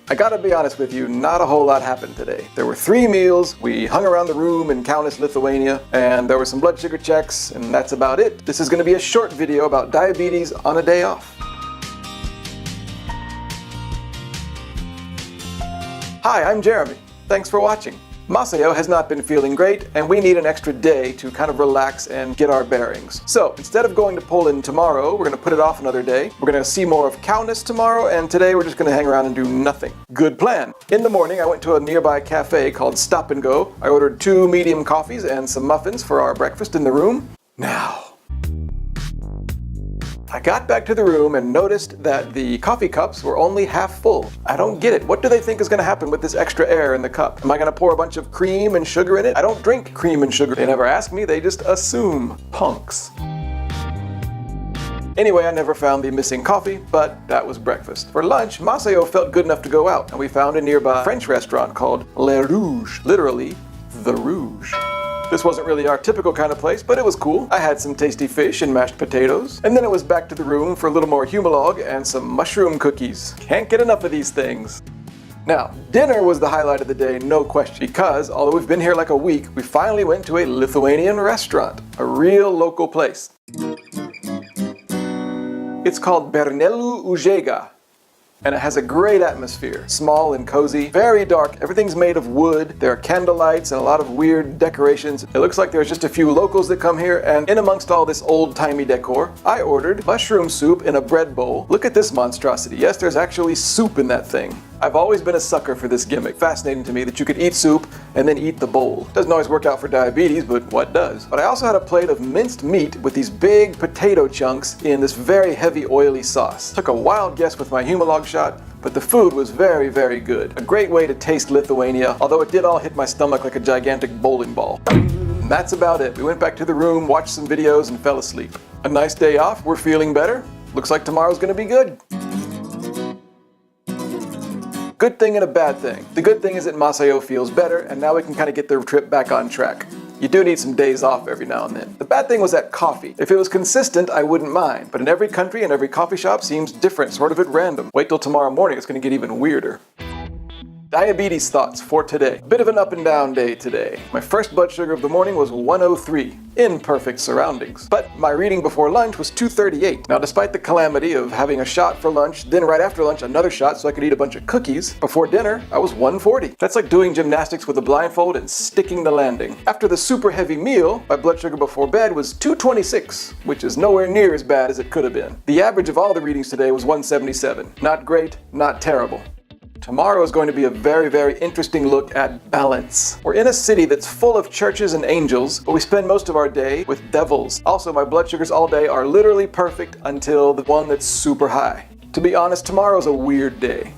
I gotta be honest with you, not a whole lot happened today. There were 3 meals, we hung around the room in Kaunas, Lithuania, and there were some blood sugar checks, and that's about it. This is gonna be a short video about diabetes on a day off. Hi, I'm Jeremy. Thanks for watching. Masayo has not been feeling great, and we need an extra day to kind of relax and get our bearings. So instead of going to Poland tomorrow, we're going to put it off another day. We're going to see more of Kaunas tomorrow, and today we're just going to hang around and do nothing. Good plan. In the morning, I went to a nearby cafe called Stop and Go. I ordered 2 medium coffees and some muffins for our breakfast in the room. Now, I got back to the room and noticed that the coffee cups were only half full. I don't get it. What do they think is going to happen with this extra air in the cup? Am I going to pour a bunch of cream and sugar in it? I don't drink cream and sugar. They never ask me, they just assume. Punks. Anyway, I never found the missing coffee, but that was breakfast. For lunch, Masayo felt good enough to go out, and we found a nearby French restaurant called Le Rouge, literally, the Rouge. This wasn't really our typical kind of place, but it was cool. I had some tasty fish and mashed potatoes, and then it was back to the room for a little more humalog and some mushroom cookies. Can't get enough of these things. Now, dinner was the highlight of the day, no question, because although we've been here like a week, we finally went to a Lithuanian restaurant, a real local place. It's called Bernelių Užeiga. And it has a great atmosphere. Small and cozy, very dark. Everything's made of wood. There are candlelights and a lot of weird decorations. It looks like there's just a few locals that come here, and in amongst all this old-timey decor, I ordered mushroom soup in a bread bowl. Look at this monstrosity. Yes, there's actually soup in that thing. I've always been a sucker for this gimmick. Fascinating to me that you could eat soup and then eat the bowl. Doesn't always work out for diabetes, but what does? But I also had a plate of minced meat with these big potato chunks in this very heavy oily sauce. Took a wild guess with my humalog shot, but the food was very, very good. A great way to taste Lithuania, although it did all hit my stomach like a gigantic bowling ball. And that's about it. We went back to the room, watched some videos, and fell asleep. A nice day off, we're feeling better. Looks like tomorrow's gonna be good. Good thing and a bad thing. The good thing is that Masayo feels better, and now we can kind of get the trip back on track. You do need some days off every now and then. The bad thing was that coffee. If it was consistent, I wouldn't mind, but in every country and every coffee shop seems different, sort of at random. Wait till tomorrow morning, it's going to get even weirder. Diabetes thoughts for today. A bit of an up and down day today. My first blood sugar of the morning was 103, in perfect surroundings. But my reading before lunch was 238. Now, despite the calamity of having a shot for lunch, then right after lunch another shot so I could eat a bunch of cookies, before dinner I was 140. That's like doing gymnastics with a blindfold and sticking the landing. After the super heavy meal, my blood sugar before bed was 226, which is nowhere near as bad as it could have been. The average of all the readings today was 177. Not great, not terrible. Tomorrow is going to be a very, very interesting look at balance. We're in a city that's full of churches and angels, but we spend most of our day with devils. Also, my blood sugars all day are literally perfect until the one that's super high. To be honest, tomorrow's a weird day.